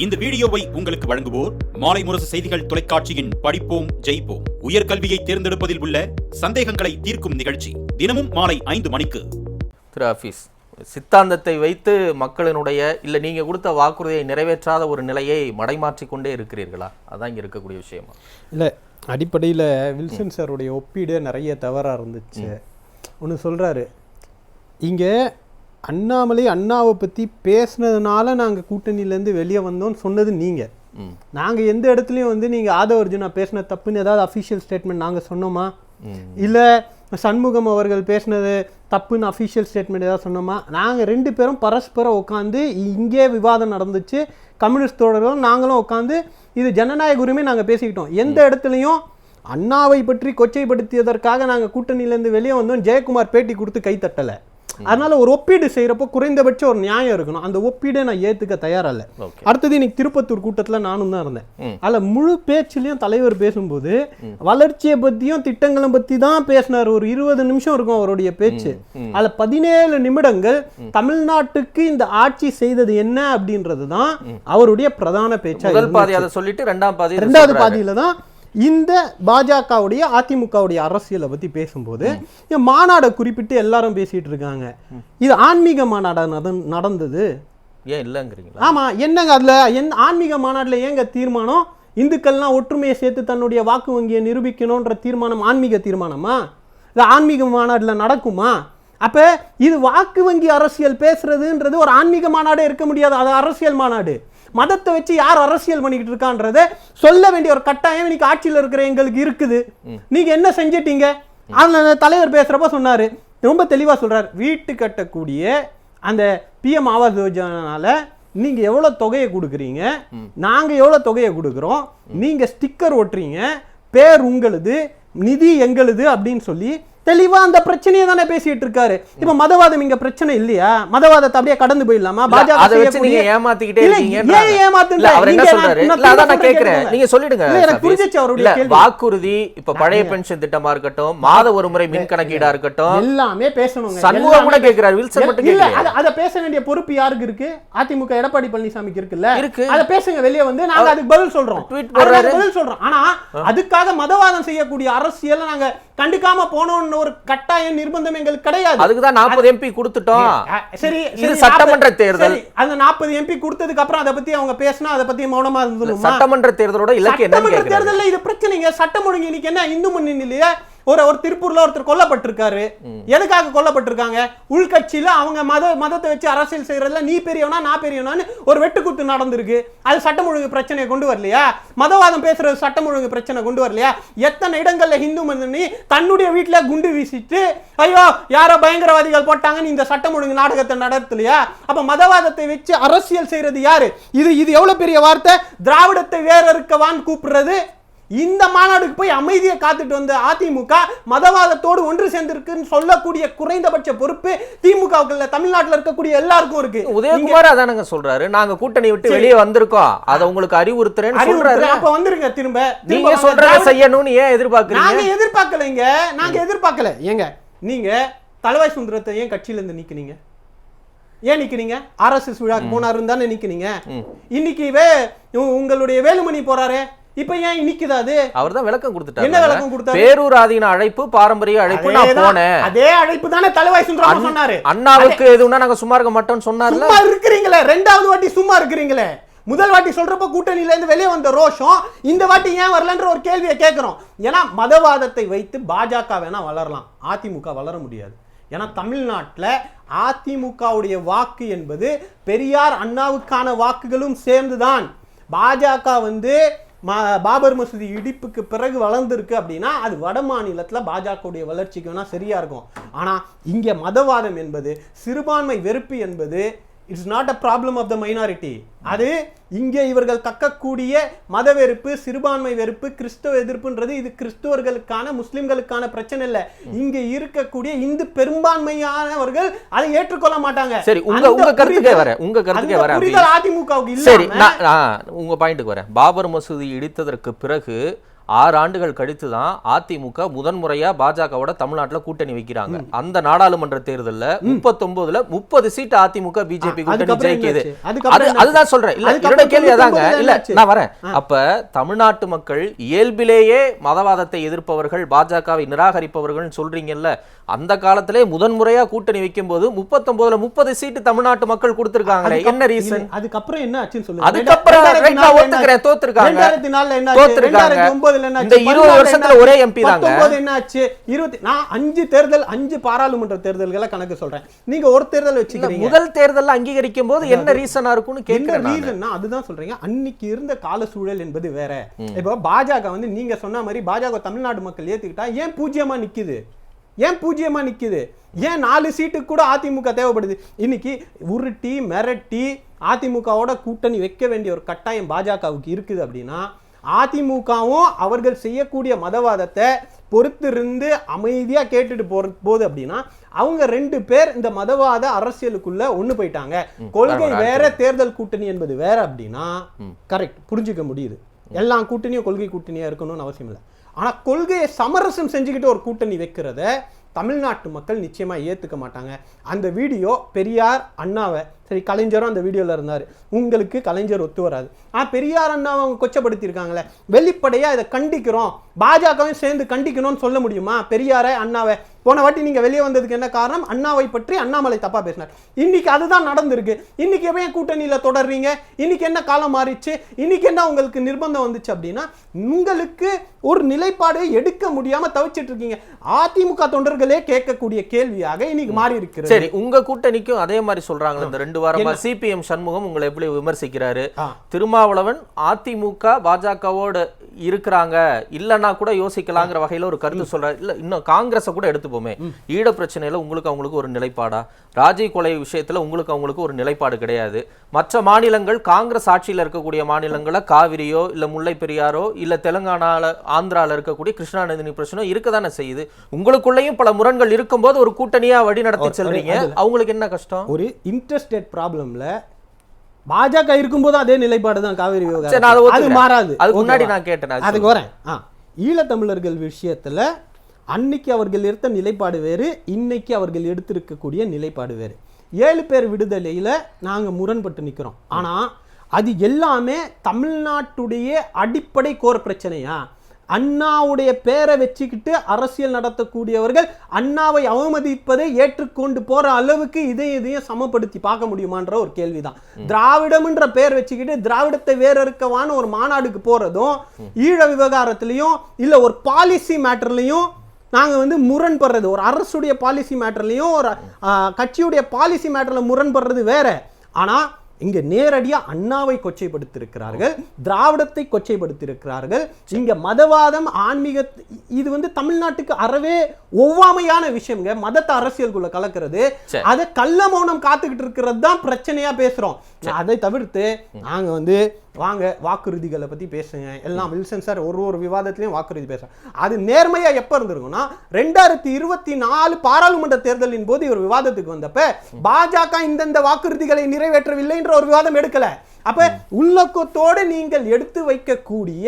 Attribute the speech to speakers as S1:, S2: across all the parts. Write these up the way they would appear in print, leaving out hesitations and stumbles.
S1: இந்த வீடியோவை உங்களுக்கு வழங்குவோர் மாலை முரசு செய்திகள் தொலைக்காட்சியின் படிப்போம் ஜெயிப்போம் உயர்கல்வியை தேர்ந்தெடுப்பதில் உள்ள சந்தேகங்களை தீர்க்கும் நிகழ்ச்சி தினமும் மாலை 5 மணிக்கு.
S2: திரு ஹஃபீஸ், சித்தாந்தத்தை வைத்து மக்களினுடைய இல்லை நீங்க கொடுத்த வாக்குறுதியை நிறைவேற்றாத ஒரு நிலையை மடைமாற்றிக் கொண்டே இருக்கிறீர்களா? அதான் இங்க இருக்கக்கூடிய விஷயமா?
S3: இல்லை, அடிப்படையில் வில்சன் சாருடைய ஒப்பீடு நிறைய தவறாக இருந்துச்சு. ஒன்று சொல்கிறாரு, இங்கே அண்ணாமலை அண்ணாவை பற்றி பேசுனதுனால நாங்கள் கூட்டணியிலேருந்து வெளியே வந்தோம்னு சொன்னது நீங்கள். நாங்கள் எந்த இடத்துலையும் வந்து நீங்கள் ஆதவ அர்ஜுனா பேசின தப்புன்னு ஏதாவது அஃபிஷியல் ஸ்டேட்மெண்ட் நாங்கள் சொன்னோமா? இல்லை சண்முகம் அவர்கள் பேசினது தப்புன்னு அஃபிஷியல் ஸ்டேட்மெண்ட் ஏதாவது சொன்னோமா? நாங்கள் 2 பேரும் பரஸ்பரம் உட்காந்து இங்கே விவாதம் நடந்துச்சு. கம்யூனிஸ்ட் தோழர்களும் நாங்களும் உட்காந்து இது ஜனநாயக உரிமை நாங்கள் பேசிக்கிட்டோம். எந்த இடத்துலையும் அண்ணாவை பற்றி கொச்சைப்படுத்தியதற்காக நாங்கள் கூட்டணியிலேருந்து வெளியே வந்தோம் ஜெயக்குமார் பேட்டி கொடுத்து கை தட்டலை. அதனால ஒரு ஒப்பீடு செய்யறப்போ குறைந்தபட்சம் ஒரு நியாயம் இருக்கணும். அந்த ஒப்பீடை நான் ஏத்துக்க தயாரில்லை. அடுத்தது இன்னைக்கு திருப்பத்தூர் கூட்டத்தில் நானும் தான் இருந்தேன். அதில் முழு பேச்சிலையும் தலைவர் பேசும்போது வளர்ச்சியை பற்றியும் திட்டங்களை பற்றி தான் பேசினார். ஒரு 20 நிமிஷம் இருக்கும் அவருடைய பேச்சு. அதில் 17 நிமிடங்கள் தமிழ்நாட்டுக்கு இந்த ஆட்சி செய்தது என்ன அப்படின்றது தான் அவருடைய பிரதான பேச்சா.
S2: முதல் பாதி அதை சொல்லிட்டு
S3: ரெண்டாவது பாதியில தான் இந்த பாஜகவுடைய அதிமுகவுடைய அரசியலை பத்தி பேசும்போது மாநாடை குறிப்பிட்டு எல்லாரும் பேசிட்டு இருக்காங்க. இது ஆன்மீக மாநாடு நடந்தது
S2: ஏன் இல்லைங்கிறீங்களா?
S3: ஆமா, என்னங்க அதுல ஆன்மீக மாநாடுல ஏங்க தீர்மானம் இந்துக்கள்லாம் ஒற்றுமையை சேர்த்து தன்னுடைய வாக்கு வங்கியை நிரூபிக்கணும்ன்ற தீர்மானம் ஆன்மீக தீர்மானமா? இது ஆன்மீக மாநாடுல நடக்குமா? அப்ப இது வாக்கு வங்கி அரசியல் பேசுறதுன்றது ஒரு ஆன்மீக மாநாடே இருக்க முடியாது. அது அரசியல் மாநாடு. மதத்தை வச்சு யார் அரசியல் பண்ணிக்கிட்டு இருக்கான்றத சொல்ல வேண்டிய ஒரு கட்டாயம் இன்னைக்கு ஆட்சியில் இருக்கிற எங்களுக்கு இருக்குது. நீங்க என்ன செஞ்சிட்டீங்க? அதுல தலைவர் பேசுறப்ப சொன்னாரு, ரொம்ப தெளிவா சொல்றாரு, வீட்டு கட்டக்கூடிய அந்த பிஎம் ஆவாஸ் யோஜனால நீங்க எவ்வளவு தொகையை கொடுக்குறீங்க, நாங்க எவ்வளவு தொகையை கொடுக்குறோம், நீங்க ஸ்டிக்கர் ஒட்டுறீங்க, பேர் உங்களுது, நிதி எங்களுது அப்படின்னு சொல்லி தெளிவா அந்த பிரச்சனையை தானே பேசிட்டு இருக்காரு. இப்ப மதவாதம் இங்க பிரச்சனை இல்லையா? மதவாதத்தை அப்படியே கடந்து போயிடலாமா?
S2: வாக்குறுதி இப்ப பழைய பென்ஷன் திட்டமா இருக்கட்டும், மாத ஒரு முறை மின் கணக்கீடா இருக்கட்டும், எல்லாமே பேசணும். சண்முகம் கூட கேட்கிறார், வில்சன் மட்டும் கேட்கல.
S3: அத பேச வேண்டிய பொறுப்பு யாருக்கு இருக்கு? அதிமுக எடப்பாடி பழனிசாமிக்கு இருக்குல்ல. அத பேசுங்க வெளியே வந்து, நாங்க அதுக்கு பதில் சொல்றோம். ஆனா அதுக்காக மதவாதம் செய்யக்கூடிய அரசியல் நாங்க கண்டுக்காம போனோம்னு ஒரு கட்டாயம் நிர்பந்தம் எங்களுக்கு கிடையாது.
S2: அதுக்கு தான் 40 MP கொடுத்துட்டோம்.
S3: சரி,
S2: இது சட்டமன்ற தேர்தல்.
S3: அந்த 40 MP கொடுத்ததுக்கு அப்புறம் அத பத்தி அவங்க பேசினா அத பத்தி மௌனமா இருந்துருமா?
S2: சட்டமன்ற தேர்தலோட இலக்கு என்ன?
S3: சட்டமன்ற தேர்தல்ல இது பிரச்சனைங்க. சட்டம் ஒழுங்கு இன்னைக்கு என்ன இந்து முன்னணியிலேயே ஒரு திருப்பூர்ல ஒருத்தர் கொல்லப்பட்டிருக்காரு. எதுக்காக கொல்லப்பட்டிருக்காங்க? உள்கட்சியில அவங்க மதத்தை வச்சு அரசியல் செய்யறதுல நீ பெரியவனா நான் பெரியவனான்னு ஒரு வெட்டுக்குத்து நடந்திருக்கு. அது சட்டம் ஒழுங்கு பிரச்சனையை கொண்டு வரலையா? மதவாதம் பேசுறது சட்டம் ஒழுங்கு பிரச்சனை கொண்டு வரலையா? எத்தனை இடங்கள்ல இந்து முன்னணி தன்னுடைய வீட்டுல குண்டு வீசிட்டு ஐயோ யாரோ பயங்கரவாதிகள் போட்டாங்கன்னு இந்த சட்டம் ஒழுங்கு நாடகத்தை நடத்தலையா? அப்ப மதவாதத்தை வச்சு அரசியல் செய்யறது யாரு? இது எவ்வளவு பெரிய வார்த்தை! திராவிடத்தை வேற இருக்கவான்னு கூப்பிடுறது. இந்த மாநாடுக்கு போய் அமைதியை காத்துட்டு வந்த அதிமுக மதவாதத்தோடு ஒன்று சேர்ந்திருக்குன்னு சொல்லக்கூடிய குறைந்தபட்ச பொறுப்பு திமுக தமிழ்நாட்டில் இருக்கக்கூடிய எல்லாருக்கும் இருக்கு.
S2: உதயகுமார் அதானங்க சொல்றாரு, நாங்க கூட்டணி விட்டு வெளியே வந்திருக்கோம், அதை உங்களுக்கு அறிவுறுத்துறேன்னு சொல்றாரு.
S3: அப்ப வந்துருங்க, திரும்ப
S2: நீங்க சொல்றத செய்யணும்னு ஏன் எதிர்பார்க்கறீங்க?
S3: நாங்க எதிர்பார்க்கல. ஏங்க நீங்க தலவாய் சுந்தரத்தை ஏன் கட்சியில இருந்து நீக்கினீங்க? ஏன் நிக்கிறீங்க? RSS விழாக்கு போனாருன்னு தானே நிக்கிறீங்க. இன்னைக்கு உங்களுடைய வேலுமணி போறாரு, இப்ப ஏன் நிக்குது?
S2: அவர்தான் விளக்கம் கொடுத்துட்டாரு.
S3: என்ன விளக்கம் கொடுத்தாரு?
S2: பேரூர் ஆதீன அழைப்பு, பாரம்பரிய அழைப்பு, நான் போனேன்.
S3: அதே அழைப்பு தானே தலவாய் சுந்தரம் சொன்னாரு.
S2: அண்ணாவுக்கு எதுனா நாங்க சும்மா இருக்க மாட்டோம்னு சொன்னார்ல.
S3: சும்மா இருக்கிறீங்களே, ரெண்டாவது வாட்டி சும்மா இருக்கிறீங்களே. முதல் வாட்டி சொல்றப்ப கூட்டணியில இருந்து வெளியே வந்த ரோஷம் இந்த வாட்டி ஏன் வரலன்ற ஒரு கேள்வியை கேட்கிறோம். ஏன்னா மதவாதத்தை வைத்து பாஜக வேணா வளரலாம், அதிமுக வளர முடியாது. ஏன்னா தமிழ்நாட்டில் அதிமுகவுடைய வாக்கு என்பது பெரியார் அண்ணாவுக்கான வாக்குகளும் சேர்ந்துதான். பாஜக பாபர் மசூதி இடிப்புக்கு பிறகு வளர்ந்துருக்கு அப்படின்னா அது வட மாநிலத்தில் பாஜகவுடைய வளர்ச்சிக்கு வேணா சரியா இருக்கும். ஆனா இங்க மதவாதம் என்பது, சிறுபான்மை வெறுப்பு என்பது it's not a problem of the minority. அது இங்கே இவர்கள் கக்கக்கூடிய மத வெறுப்பு, சிறுபான்மை வெறுப்பு, கிறிஸ்தவ எதிர்ப்புன்றது இது கிறிஸ்தவர்களுக்கான முஸ்லிம்களுக்கான பிரச்சனை இல்ல. இங்க இருக்கக்கூடிய இந்து பெரும்பான்மையானவர்கள் அதை ஏற்றுக்கொள்ள மாட்டாங்க.
S2: சரி, உங்க கருத்துக்கே வர
S3: அதிமுகவுக்கு இல்ல.
S2: சரி, உங்க பாயிண்ட்க்கு வரேன். பாபர் மசூதி இடித்ததற்கு பிறகு 6 ஆண்டுகள் கழித்து தான் அதிமுக முதன்முறையா பாஜகவோட தமிழ்நாட்டுல கூட்டணி வைக்கிறாங்க. அந்த நாடாளுமன்ற தேர்தல்ல 39ல 30 சீட் அதிமுக பிஜேபி கூட்டணி ஜெயிக்குது. அதுதான் சொல்றேன். இல்ல என்னோட கேள்வி அதாங்க. இல்ல நான் வரேன். அப்ப தமிழ்நாட்டு மக்கள் இயல்பிலேயே மதவாதத்தை எதிர்ப்பவர்கள், பாஜகவை நிராகரிப்பவர்கள் சொல்றீங்கல்ல, அந்த காலத்திலே முதன்முறையா கூட்டணி வைக்கும் போது 39ல 30 சீட்டு தமிழ்நாட்டு மக்கள் கொடுத்திருக்காங்களே, என்ன ரீசன்?
S3: அதுக்கப்புறம் என்ன ஆச்சுன்னு சொல்லுங்க.
S2: அதுக்கப்புறம் நான் ஒத்துக்கிறேன், தோத்துருக்காங்க.
S3: 2004ல என்ன ஆச்சு? 2009ல என்ன ஆச்சு?
S2: இந்த 20 வருஷத்துல ஒரே எம்பி தாங்க.
S3: 19 என்ன ஆச்சு? 20 நான் 5 தேர்தல் 5 பாராளுமன்ற தேர்தல்களை கணக்கு சொல்றேன். நீங்க ஒரு தேர்தல் வச்சுக்கிறீங்க.
S2: முதல் தேர்தல்ல அங்கீகரிக்கும் போது என்ன ரீசனா இருக்கும்னு கேக்குறேன்.
S3: ரீசன்னா அதுதான் சொல்றீங்க. அன்னைக்கு இருந்த கால சூழல் என்பது வேற. இப்போ பாஜக வந்து நீங்க சொன்ன மாதிரி பாஜக தமிழ்நாடு மக்கள் ஏத்துக்கிட்டா ஏன் பூஜ்ஜியமா நிக்குது? ஏன் பூஜ்ஜியமா நிக்குது? ஏன் 4 சீட்டுக்கு கூட அதிமுக தேவைப்படுது? இன்னைக்கு உருட்டி மிரட்டி அதிமுகவோட கூட்டணி வைக்க வேண்டிய ஒரு கட்டாயம் பாஜகவுக்கு இருக்குது அப்படின்னா, அதிமுகவும் அவர்கள் செய்யக்கூடிய மதவாதத்தை பொறுத்திருந்து அமைதியா கேட்டுட்டு போகுது அப்படின்னா, அவங்க 2 பேர் இந்த மதவாத அரசியலுக்குள்ள ஒண்ணு போயிட்டாங்க. கொள்கை வேற, தேர்தல் கூட்டணி என்பது வேற அப்படின்னா கரெக்ட், புரிஞ்சுக்க முடியுது. எல்லா கூட்டணியும் கொள்கை கூட்டணியா இருக்கணும்னு அவசியம் இல்லை. ஆனா கொள்கையை சமரசம் செஞ்சுக்கிட்டு ஒரு கூட்டணி வைக்கிறத தமிழ்நாட்டு மக்கள் நிச்சயமா ஏத்துக்க மாட்டாங்க. அந்த வீடியோ பெரியார் அண்ணாவை, சரி கலைஞரும் அந்த வீடியோல இருந்தாரு, உங்களுக்கு கலைஞர் ஒத்து வராது. பெரியார் அண்ணாவை அவங்க கொச்சப்படுத்தியிருக்காங்களே, வெளிப்படையா இதை கண்டிக்கிறோம், பாஜகவும் சேர்ந்து கண்டிக்கணும்னு சொல்ல முடியுமா? பெரியாரை அண்ணாவை போன வாட்டி நீங்க வெளியே வந்ததுக்கு என்ன காரணம்? அண்ணாவை பற்றி அண்ணாமலை தப்பா பேசினார். இன்னைக்கு அதுதான் நடந்திருக்கு. இன்னைக்கு ஏன் கூட்டணியில தொடர்றீங்க? இன்னைக்கு என்ன காலம் மாறிச்சு? இன்னைக்கு என்ன உங்களுக்கு நிர்பந்தம் வந்துச்சு அப்படின்னா, உங்களுக்கு ஒரு நிலைப்பாடு எடுக்க முடியாம தவிச்சிட்டு இருக்கீங்க. அதிமுக தொண்டர்களே கேட்கக்கூடிய கேள்வியாக இன்னைக்கு மாறி இருக்கு.
S2: சரி, உங்க கூட்டணிக்கும் அதே மாதிரி சொல்றாங்க. இந்த 2 வாரமா சிபிஎம் சண்முகம் உங்களை எப்படி விமர்சிக்கிறாரு? திருமாவளவன் அதிமுக பாஜகவோடு இருக்கிறாங்க, இல்லன்னா கூட யோசிக்கலாங்கிற வகையில ஒரு கருத்து சொல்றாரு. இல்ல இன்னும் காங்கிரஸை கூட எடுத்துப்போமே, ஈழ பிரச்சனையில உங்களுக்கு அவங்களுக்கு ஒரு நிலைப்பாடா? ராஜீவ் கொலை விஷயத்துல உங்களுக்கு அவங்களுக்கு ஒரு நிலைப்பாடு கிடையாது. மற்ற மாநிலங்கள், காங்கிரஸ் ஆட்சியில் இருக்கக்கூடிய மாநிலங்கள காவிரியோ இல்ல முல்லை பெரியாரோ இல்ல தெலுங்கானால ஆந்திரால இருக்கக்கூடிய கிருஷ்ணா நதினி பிரச்சனை இருக்கதானே செய்யுது. உங்களுக்குள்ளேயும் பல முரண்கள் இருக்கும்போது ஒரு கூட்டணியா வழி நடத்தி செல்றீங்க. அவங்களுக்கு என்ன கஷ்டம்? ஒரு
S3: இன்டர்ஸ்டேட் ப்ராப்ளம்ல பாஜக இருக்கும்போது அதே நிலைப்பாடு தான் காவிரி விவகாரம், அது மாறாது.
S2: அதுக்கு முன்னாடி நான் கேட்டேன்,
S3: அதுக்கு வரேன். ஈழத்தமிழர்கள் விஷயத்துல அன்னைக்கு அவர்கள் எடுத்த நிலைப்பாடு வேறு, இன்னைக்கு அவர்கள் எடுத்திருக்கக்கூடிய நிலைப்பாடு வேறு. 7 பேர் விடுதலையில நாங்க முரண்பட்டு நிக்கிறோம். ஆனா அது எல்லாமே தமிழ்நாட்டுடைய அடிப்படை கோர் பிரச்சனையா? அண்ணாவுடைய பேரை வச்சுக்கிட்டு அரசியல் நடத்தக்கூடியவர்கள் அண்ணாவை அவமதிப்பதை ஏற்றுக்கொண்டு போற அளவுக்கு இதையும் சமப்படுத்தி பார்க்க முடியுமான்ற ஒரு கேள்விதான். திராவிடம்ன்ற பேர் வச்சுக்கிட்டு திராவிடத்தை வேறறுக்கவான ஒரு மாநாடுக்கு போறதும், ஈழ விவகாரத்திலையும் இல்ல ஒரு பாலிசி மேட்டர்லையும் நாங்க வந்து முரண்படுறது, ஒரு அரசுடைய பாலிசி மேட்டர்லையும் ஒரு கட்சியுடைய பாலிசி மேட்டர்ல முரண்படுறது வேற. ஆனா இங்க நேரடியா அண்ணாவை கொச்சைப்படுத்தியிருக்கிறார்கள், திராவிடத்தை கொச்சைப்படுத்தியிருக்கிறார்கள். இங்க மதவாதம், ஆன்மீக, இது வந்து தமிழ்நாட்டுக்கு அறவே ஒவ்வாமையான விஷயம்ங்க. மதத்தை அரசியலுக்குள்ள கலக்கிறது, அதை கள்ள மௌனம் காத்துக்கிட்டு இருக்கிறது தான் பிரச்சனையா பேசுறோம். அதை தவிர்த்து நாங்க வந்து வாங்க வாக்குறுதிகளை பத்தி பேசுங்க எல்லாம். வில்சன் சார் ஒரு விவாதத்திலையும் வாக்குறுதி பேசுறோம். அது நேர்மையா எப்ப இருந்திருக்கும்னா 2024 பாராளுமன்ற தேர்தலின் போது ஒரு விவாதத்துக்கு வந்தப்ப பாஜக இந்தந்த வாக்குறுதிகளை நிறைவேற்றவில்லை என்ற ஒரு விவாதம் எடுக்கல. அப்ப உள்நோக்கத்தோடு நீங்கள் எடுத்து வைக்கக்கூடிய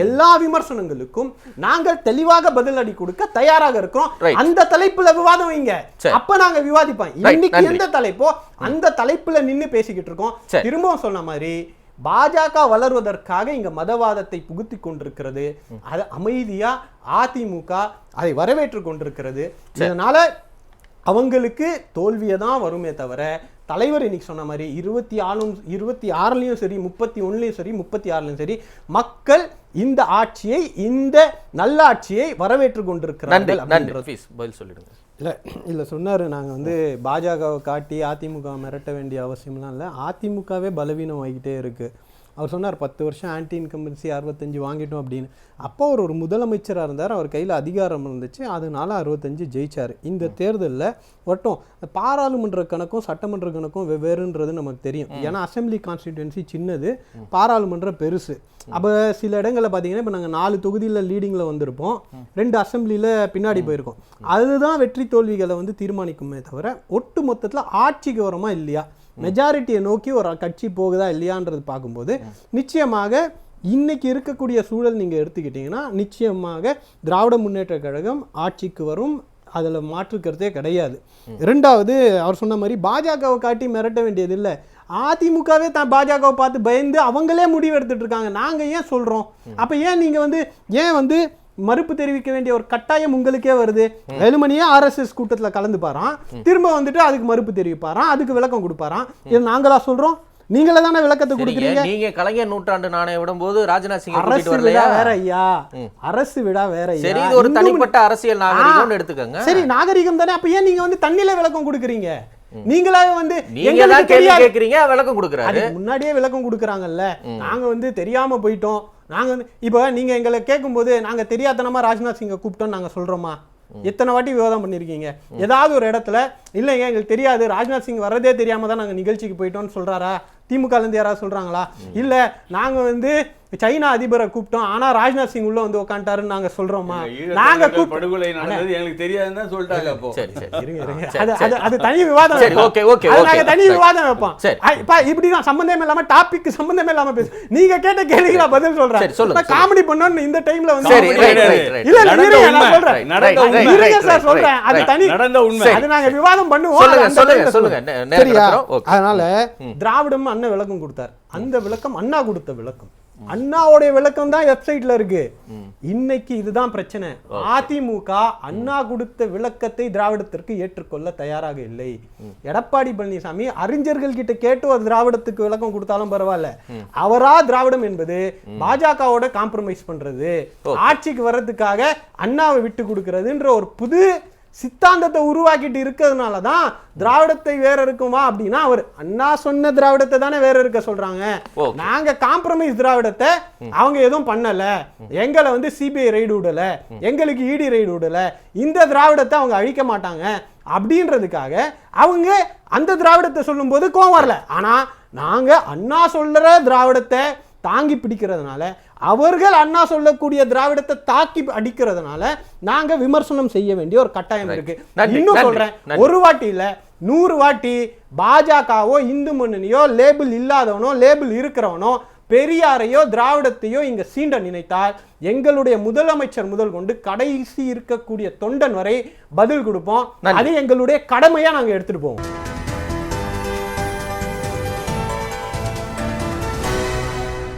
S3: எல்லா விமர்சனங்களுக்கும் நாங்கள் தெளிவாக பதிலடி கொடுக்க தயாராக இருக்கிறோம். அந்த தலைப்புல விவாதம் வைங்க, அப்ப நாங்க விவாதிப்போம். இன்னைக்கு எந்த தலைப்போ அந்த தலைப்புல நின்னு பேசிக்கிட்டு இருக்கோம். திரும்பவும் சொன்ன மாதிரி பாஜக வளர்வதற்காக இங்க மதவாதத்தை புகுத்தி கொண்டிருக்கிறது. அது அமைதியா அதிமுக அதை வரவேற்றுக் கொண்டிருக்கிறது. இதனால அவங்களுக்கு தோல்வியை தான் வருமே தவிர, தலைவர் இன்னைக்கு சொன்ன மாதிரி 26லயும் சரி, 31லயும் சரி, 36லயும் சரி, மக்கள் இந்த ஆட்சியை, இந்த நல்லாட்சியை வரவேற்றுக் கொண்டிருக்கிறார்கள். இல்லை சொன்னார், நாங்கள் வந்து பாஜகவை காட்டி அதிமுக மிரட்ட வேண்டிய அவசியம்லாம் இல்லை, அதிமுகவே பலவீனம் ஆகிட்டே இருக்குது. அவர் சொன்னார் 10 வருஷம் ஆன்டி இன்கம்பன்சி 65 வாங்கிட்டோம் அப்படின்னு. அப்போ ஒரு முதலமைச்சராக இருந்தார், அவர் கையில் அதிகாரம் இருந்துச்சு, அதனால 65 ஜெயிச்சார். இந்த தேர்தலில் வட்டம் பாராளுமன்ற கணக்கும் சட்டமன்ற கணக்கும் வெவ்வேறுன்றது நமக்கு தெரியும். ஏன்னா அசம்பிளி கான்ஸ்டிடியூன்சி சின்னது, பாராளுமன்றம் பெருசு. அப்போ சில இடங்களில் பார்த்தீங்கன்னா இப்போ நாங்கள் 4 தொகுதியில் லீடிங்கில் வந்திருப்போம், 2 அசம்பிளியில் பின்னாடி போயிருக்கோம். அதுதான் வெற்றி தோல்விகளை வந்து தீர்மானிக்குமே தவிர ஒட்டு மொத்தத்தில் ஆட்சிக்கு வரமா இல்லையா, மெஜாரிட்டியை நோக்கி ஒரு கட்சி போகுதா இல்லையான்றது பார்க்கும்போது நிச்சயமாக இன்னைக்கு இருக்கக்கூடிய சூழல் நீங்கள் எடுத்துக்கிட்டிங்கன்னா நிச்சயமாக திராவிட முன்னேற்ற கழகம் ஆட்சிக்கு வரும், அதில் மாற்றுக்கிறதே கிடையாது. ரெண்டாவது அவர் சொன்ன மாதிரி பாஜகவை காட்டி மிரட்ட வேண்டியது இல்லை. அதிமுகவே தான் பாஜகவை பார்த்து பயந்து அவங்களே முடிவு எடுத்துட்டு இருக்காங்க. நாங்கள் ஏன் சொல்கிறோம்? அப்போ ஏன் நீங்கள் ஏன் மறுப்பு தெரிவிக்க வேண்டிய ஒரு கட்டாயம் உங்களுக்கே வருது? வேலுமணியே RSS கூட்டத்தில் கலந்துப்பாராம், திரும்ப வந்துட்டு அதுக்கு மறுப்பு தெரிவிப்பாராம், அதுக்கு விளக்கம் கொடுப்பாராம். இது நாங்களா சொல்கிறோம்? நீங்களே தானே விளக்கத்தை கொடுக்குறீங்க.
S2: நீங்க கலைஞர் நூற்றாண்டு நாணயம் விடும்போது ராஜ்நாத் சிங்
S3: அரசு விழா வேற ஐயா, அரசு விழா வேற ஐயா.
S2: சரி, இது ஒரு தனிப்பட்ட அரசியல் நாகரிகம் எடுத்துக்கங்க.
S3: சரி, நாகரிகம் தானே. அப்ப ஏன் நீங்க தண்ணில விளக்கம் கொடுக்குறீங்க? நீங்களாவே
S2: நீங்க தான் கேள்வி கேக்குறீங்க, விளக்கம் கொடுக்குறாரு.
S3: முன்னாடியே விளக்கம் கொடுக்குறாங்கல்ல. நாங்க தெரியாம போயிட்டோம். நாங்க இப்போ நீங்க எங்களை கேட்கும்போது நாங்க தெரியாதனமா ராஜ்நாத் சிங்கை கூப்பிட்டோம் நாங்க சொல்றோமா? எத்தனை வாட்டி விவாதம் பண்ணிருக்கீங்க? ஏதாவது ஒரு இடத்துல இல்லைங்க எங்களுக்கு தெரியாது, ராஜ்நாத் சிங் வர்றதே தெரியாம தான் நாங்க நிகழ்ச்சிக்கு போயிட்டோம்னு சொல்றாரா? திமுக இருந்து யாராவது சொல்றாங்களா? இல்ல நாங்க சைனா அதிபரை கூப்பிட்டோம், ஆனா ராஜ்நாத் சிங் உள்ள உட்காந்துட்டாருன்னு நாங்க சொல்றோமா? நாங்க
S4: படுகொலை நடந்தது எனக்கு தெரியாதுன்னு சொல்லிட்டாங்க. அப்போ
S3: அது தனி விவாதம். நாங்க தனி விவாதம் வைப்போம். இப்படிதான் சம்பந்தமே இல்லாம டாபிக் சம்பந்தமே இல்லாம பேசு. நீங்க கேட்ட கேள்விகளா பதில் சொல்றேன். காமெடி பண்ணோம்னு இந்த டைம்ல சொல்றேன். அது தனி நடந்த உண்மை. அது நாங்க விவாதம் பண்ணுவோம். சரியா? அதனால திராவிடம் அண்ணன் விளக்கம் கொடுத்தார். அந்த விளக்கம் அண்ணா கொடுத்த விளக்கம், அண்ணாவுடைய விளக்கம் தான் வெப்சைட்ல இருக்கு. இன்னைக்கு இதுதான் பிரச்சனை. அதிமுக அண்ணா கொடுத்த விளக்கத்தை திராவிடத்திற்கு ஏற்றுக்கொள்ள தயாராக இல்லை. எடப்பாடி பழனிசாமி அறிஞர்கள் கிட்ட கேட்டு ஒரு திராவிடத்துக்கு விளக்கம் கொடுத்தாலும் பரவாயில்ல, அவரா திராவிடம் என்பது பாஜகவோட காம்ப்ரமைஸ் பண்றது, ஆட்சிக்கு வர்றதுக்காக அண்ணாவை விட்டு கொடுக்கறதுன்ற ஒரு புது சித்தாந்தத்தை உருவாக்கிட்டு இருக்கிறதுனால தான் திராவிடத்தை வேற இருக்குமா அப்படின்னா அவர் அண்ணா சொன்ன திராவிடத்தை தானே வேற இருக்க சொல்றாங்க. நாங்க காம்ப்ரமைஸ் திராவிடத்தை அவங்க எதுவும் பண்ணல, எங்களை சிபிஐ ரைடு விடல, எங்களுக்கு இடி ரைடு விடல, இந்த திராவிடத்தை அவங்க அழிக்க மாட்டாங்க அப்படின்றதுக்காக அவங்க அந்த திராவிடத்தை சொல்லும் போது கோவம் வரல. ஆனா நாங்க அண்ணா சொல்ற திராவிடத்தை தாங்கி பிடிக்கிறதுனால, அவர்கள் அண்ணா சொல்லக்கூடிய திராவிடத்தை தாக்கி அடிக்கிறதுனால நாங்க விமர்சனம் செய்ய வேண்டிய ஒரு கட்டாயம் இருக்கு. இன்னும் சொல்றேன், ஒரு வாட்டி இல்ல 100 வாட்டி பாஜகவோ இந்து முன்னணியோ லேபிள் இல்லாதவனோ லேபிள் இருக்கிறவனோ பெரியாரையோ திராவிடத்தையோ இங்க சீண்ட நினைத்தால் எங்களுடைய முதலமைச்சர் முதல் கொண்டு கடைசி இருக்கக்கூடிய தொண்டன் வரை பதில் கொடுப்போம். அது எங்களுடைய கடமையா நாங்க எடுத்துட்டு போவோம்.